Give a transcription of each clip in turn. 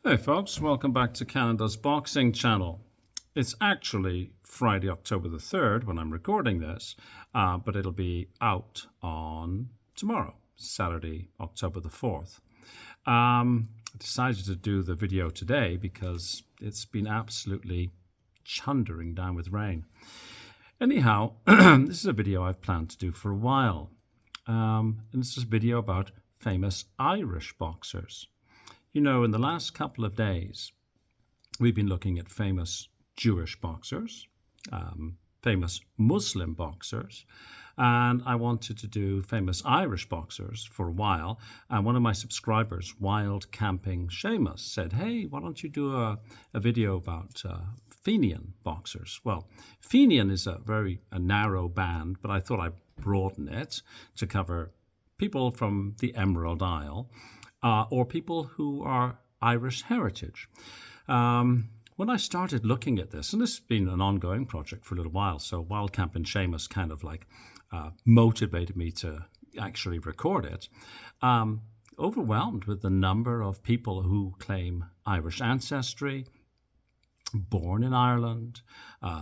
Hey folks, welcome back to Canada's Boxing Channel. It's actually Friday, October the 3rd when I'm recording this, but it'll be out on tomorrow, Saturday, October the 4th. I decided to do the video today because it's been absolutely chundering down with rain. Anyhow, this is a video I've planned to do for a while. And this is a video about famous Irish boxers. You know, in the last couple of days, we've been looking at famous Jewish boxers, famous Muslim boxers, and I wanted to do famous Irish boxers for a while. And one of my subscribers, Wild Camping Seamus, said, hey, why don't you do a video about Fenian boxers? Well, Fenian is a narrow band, but I thought I'd broaden it to cover people from the Emerald Isle, or people who are Irish heritage. When I started looking at this, and this has been an ongoing project for a little while, so Wildcamp and Seamus kind of motivated me to actually record it, overwhelmed with the number of people who claim Irish ancestry, born in Ireland,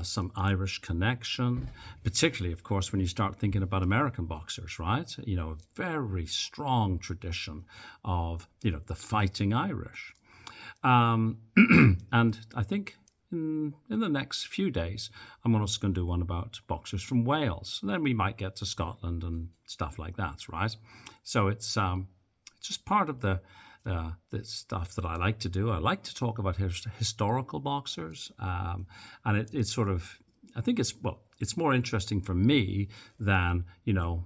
some Irish connection, particularly, of course, when you start thinking about American boxers, right? You know, a very strong tradition of, the fighting Irish. And I think in the next few days, I'm also going to do one about boxers from Wales. And then we might get to Scotland and stuff like that, right? So it's just part of the stuff that I like to do. I like to talk about historical boxers, and it's sort of, I think it's more interesting for me than,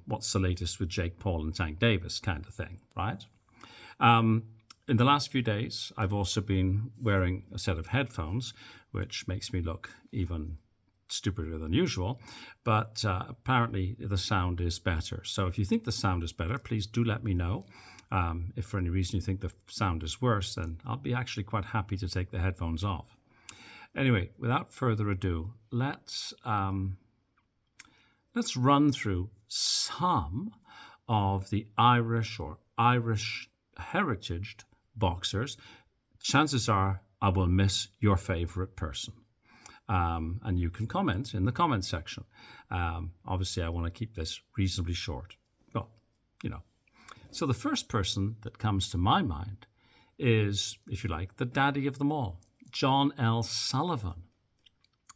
what's the latest with Jake Paul and Tank Davis kind of thing, right? In the last few days, I've also been wearing a set of headphones, which makes me look even stupider than usual, but apparently the sound is better. So if you think the sound is better, please do let me know. If for any reason you think the sound is worse, then I'll be actually quite happy to take the headphones off. Anyway, without further ado, let's run through some of the Irish or Irish heritaged boxers. Chances are I will miss your favorite person. And you can comment in the comment section. Obviously, I want to keep this reasonably short. Well, So the first person that comes to my mind is, if you like, the daddy of them all, John L. Sullivan.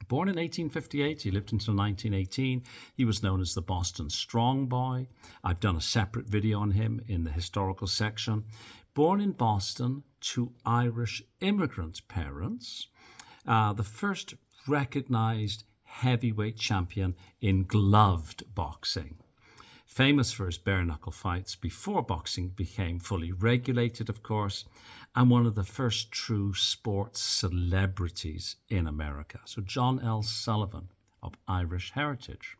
Born in 1858, he lived until 1918. He was known as the Boston Strong Boy. I've done a separate video on him in the historical section. Born in Boston to Irish immigrant parents, the first recognized heavyweight champion in gloved boxing. Famous for his bare-knuckle fights before boxing became fully regulated, of course, and one of the first true sports celebrities in America. So John L. Sullivan of Irish heritage.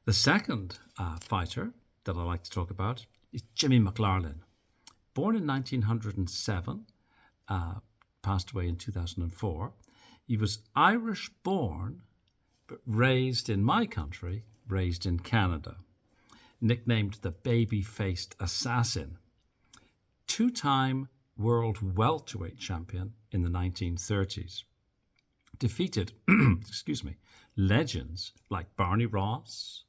The second fighter that I like to talk about is Jimmy McLarlin. Born in 1907, passed away in 2004. He was Irish-born, but raised in my country, raised in Canada. Nicknamed the baby-faced assassin, two-time world welterweight champion in the 1930s. Defeated, legends like Barney Ross,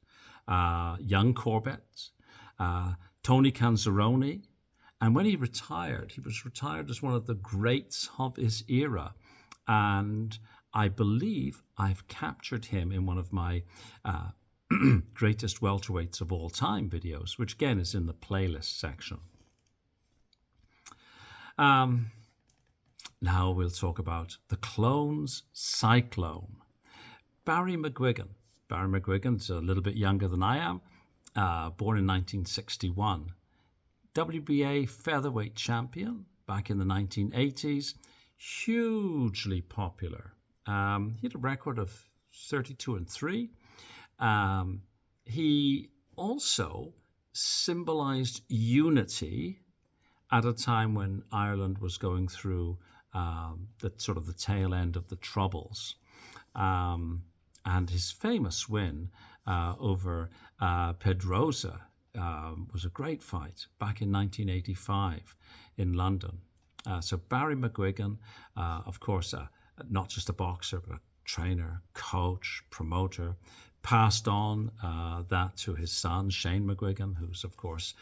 Young Corbett, Tony Canzaroni, and when he was retired as one of the greats of his era. And I believe I've captured him in one of my greatest welterweights of all time videos, which again is in the playlist section. Now we'll talk about the Clones Cyclone. Barry McGuigan. Barry McGuigan's a little bit younger than I am, born in 1961. WBA featherweight champion back in the 1980s, hugely popular. He had a record of 32-3. He also symbolized unity at a time when Ireland was going through the tail end of the Troubles. And his famous win over Pedrosa was a great fight back in 1985 in London. So Barry McGuigan, of course, not just a boxer, but a trainer, coach, promoter, passed on that to his son, Shane McGuigan, who's, of course,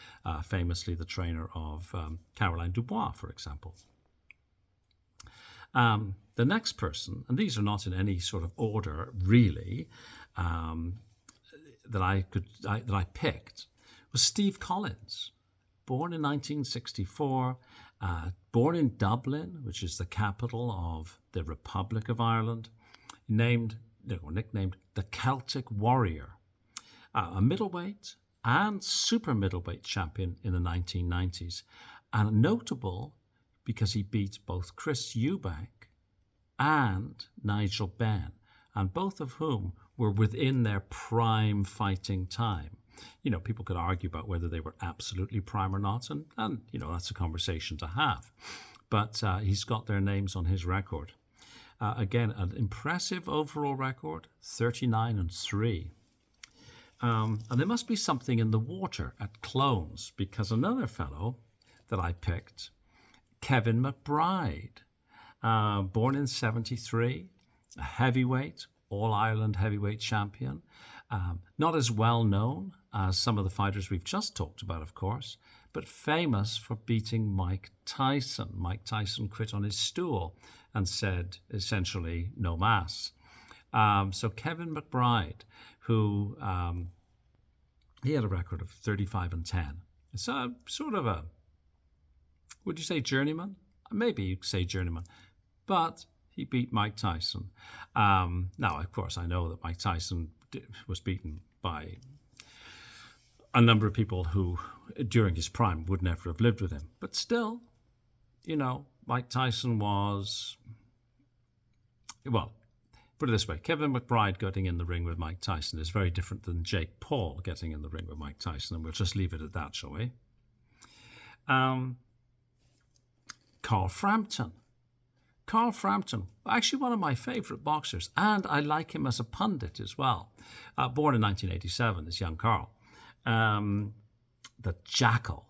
famously the trainer of Caroline Dubois, for example. The next person, and these are not in any sort of order, really, that I picked, was Steve Collins, born in 1964, born in Dublin, which is the capital of the Republic of Ireland, nicknamed the Celtic Warrior, a middleweight and super middleweight champion in the 1990s, and notable because he beat both Chris Eubank and Nigel Benn, and both of whom were within their prime fighting time. People could argue about whether they were absolutely prime or not, and that's a conversation to have. But he's got their names on his record. Again, an impressive overall record, 39-3. And there must be something in the water at Clones, because another fellow that I picked, Kevin McBride, born in 73, a heavyweight, All-Ireland heavyweight champion. Not as well known as some of the fighters we've just talked about, of course, but famous for beating Mike Tyson. Mike Tyson quit on his stool and said, essentially, no mas. So Kevin McBride, who he had a record of 35-10. It's sort of a, would you say journeyman? Maybe you'd say journeyman. But he beat Mike Tyson. Now, of course, I know that Mike Tyson was beaten by a number of people who, during his prime, would never have lived with him. But still, Mike Tyson was, well, put it this way, Kevin McBride getting in the ring with Mike Tyson is very different than Jake Paul getting in the ring with Mike Tyson, and we'll just leave it at that, shall we? Carl Frampton. Carl Frampton, actually one of my favourite boxers, and I like him as a pundit as well. Born in 1987, this young Carl. The Jackal,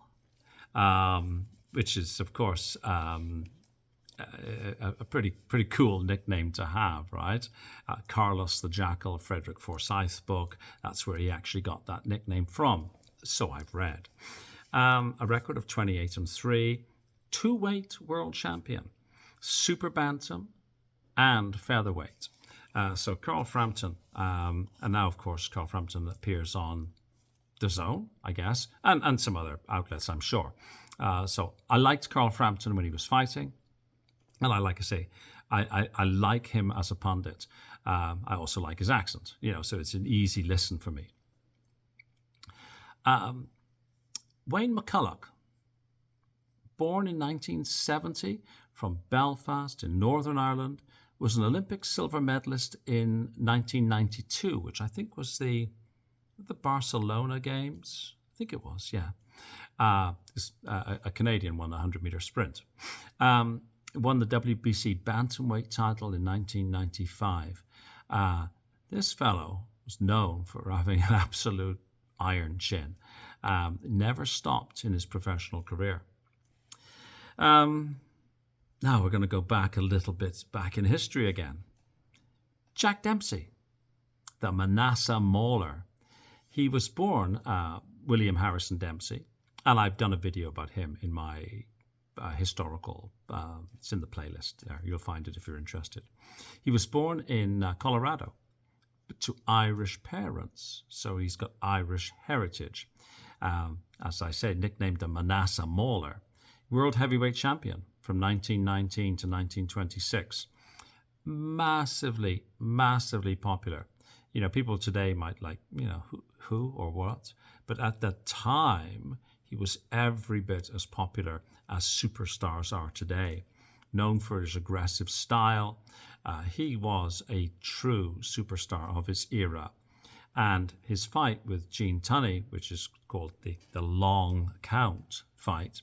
which is, of course, a pretty cool nickname to have, right? Carlos the Jackal, Frederick Forsyth's book, that's where he actually got that nickname from, so I've read. A record of 28-3, two-weight world champion, super bantam and featherweight. So Carl Frampton, and now, of course, Carl Frampton appears on The Zone, I guess, and some other outlets, I'm sure. So I liked Carl Frampton when he was fighting. And I like him as a pundit. I also like his accent, so it's an easy listen for me. Wayne McCulloch, born in 1970 from Belfast in Northern Ireland, was an Olympic silver medalist in 1992, which I think was the Barcelona Games. I think it was, yeah. A Canadian won the 100-meter sprint. Won the WBC bantamweight title in 1995. This fellow was known for having an absolute iron chin. Never stopped in his professional career. Now we're going to go back a little bit back in history again. Jack Dempsey, the Manasseh Mauler. He was born William Harrison Dempsey, and I've done a video about him in my historical, it's in the playlist there. You'll find it if you're interested. He was born in Colorado to Irish parents, so he's got Irish heritage. As I said, nicknamed the Manasseh Mauler. World heavyweight champion from 1919 to 1926. Massively popular. People today might like, who or what, but at that time, he was every bit as popular as superstars are today. Known for his aggressive style, he was a true superstar of his era. And his fight with Gene Tunney, which is called the Long Count fight,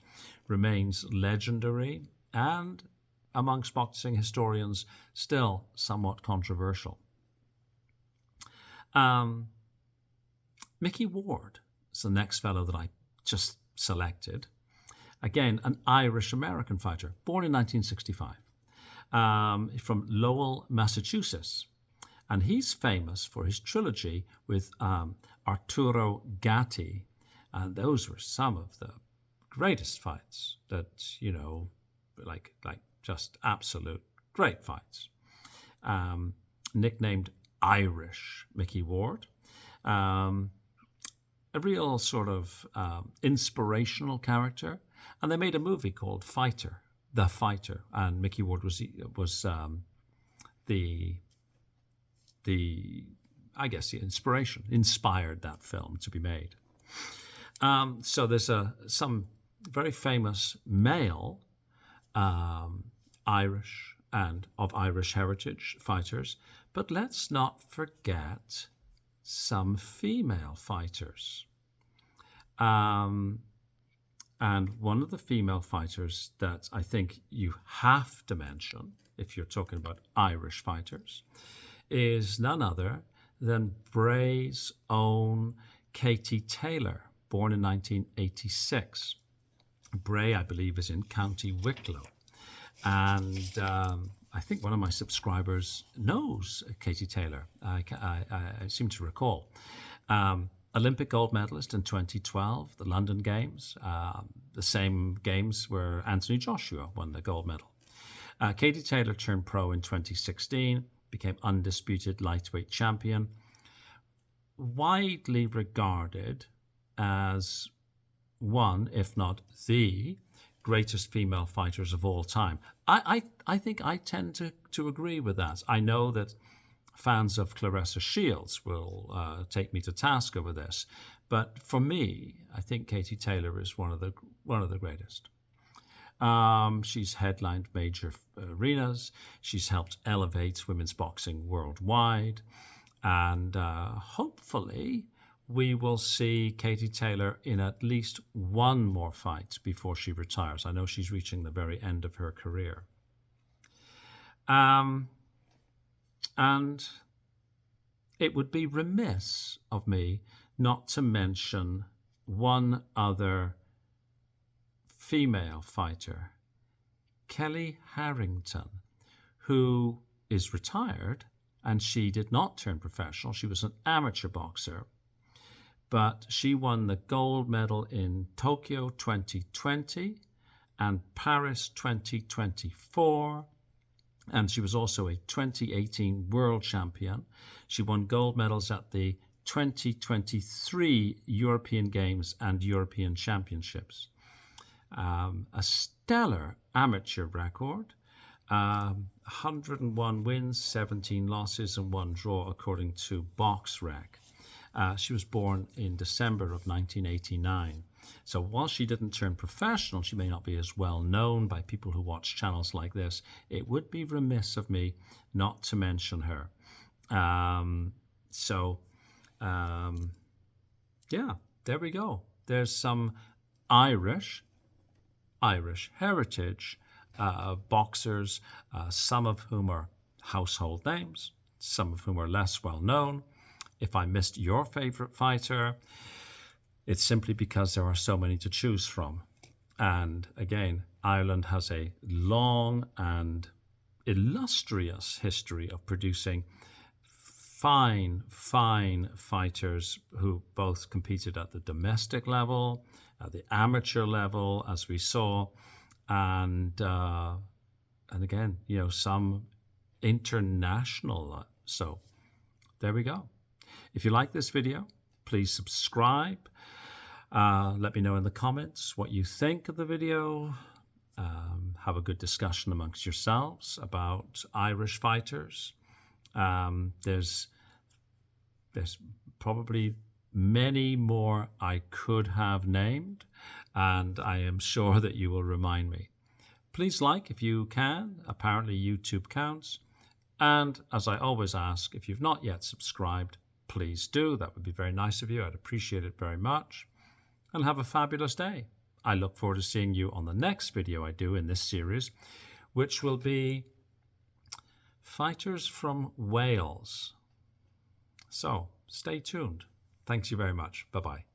remains legendary and, amongst boxing historians, still somewhat controversial. Mickey Ward is the next fellow that I just selected. Again, an Irish-American fighter, born in 1965, from Lowell, Massachusetts. And he's famous for his trilogy with Arturo Gatti. And those were some of the greatest fights that, like just absolute great fights. Nicknamed Irish Mickey Ward. A real sort of inspirational character. And they made a movie called The Fighter. And Mickey Ward was the inspired that film to be made. So there's some very famous male Irish and of Irish heritage fighters, but let's not forget some female fighters. And one of the female fighters that I think you have to mention, if you're talking about Irish fighters, is none other than Bray's own Katie Taylor, born in 1986. Bray, I believe, is in County Wicklow. And I think one of my subscribers knows Katie Taylor. I seem to recall. Olympic gold medalist in 2012, the London Games, the same games where Anthony Joshua won the gold medal. Katie Taylor turned pro in 2016, became undisputed lightweight champion, widely regarded as one, if not the greatest female fighters of all time. I think I tend to agree with that. I know that fans of Claressa Shields will take me to task over this, but for me, I think Katie Taylor is one of the greatest. She's headlined major arenas. She's helped elevate women's boxing worldwide, and hopefully we will see Katie Taylor in at least one more fight before she retires. I know she's reaching the very end of her career. And it would be remiss of me not to mention one other female fighter, Kelly Harrington, who is retired, and she did not turn professional. She was an amateur boxer, but she won the gold medal in Tokyo 2020 and Paris 2024. And she was also a 2018 world champion. She won gold medals at the 2023 European Games and European Championships. A stellar amateur record, 101 wins, 17 losses, and 1 draw, according to BoxRec. She was born in December of 1989. So while she didn't turn professional, she may not be as well known by people who watch channels like this. It would be remiss of me not to mention her. Yeah, there we go. There's some Irish heritage boxers, some of whom are household names, some of whom are less well known. If I missed your favorite fighter, it's simply because there are so many to choose from. And again, Ireland has a long and illustrious history of producing fine fighters who both competed at the domestic level, at the amateur level, as we saw, and again, some international. So there we go. If you like this video, please subscribe. Let me know in the comments what you think of the video. Have a good discussion amongst yourselves about Irish fighters. There's probably many more I could have named, and I am sure that you will remind me. Please like if you can. Apparently YouTube counts. And as I always ask, if you've not yet subscribed, please do. That would be very nice of you. I'd appreciate it very much. And have a fabulous day. I look forward to seeing you on the next video I do in this series, which will be fighters from Wales. So stay tuned. Thanks you very much. Bye-bye.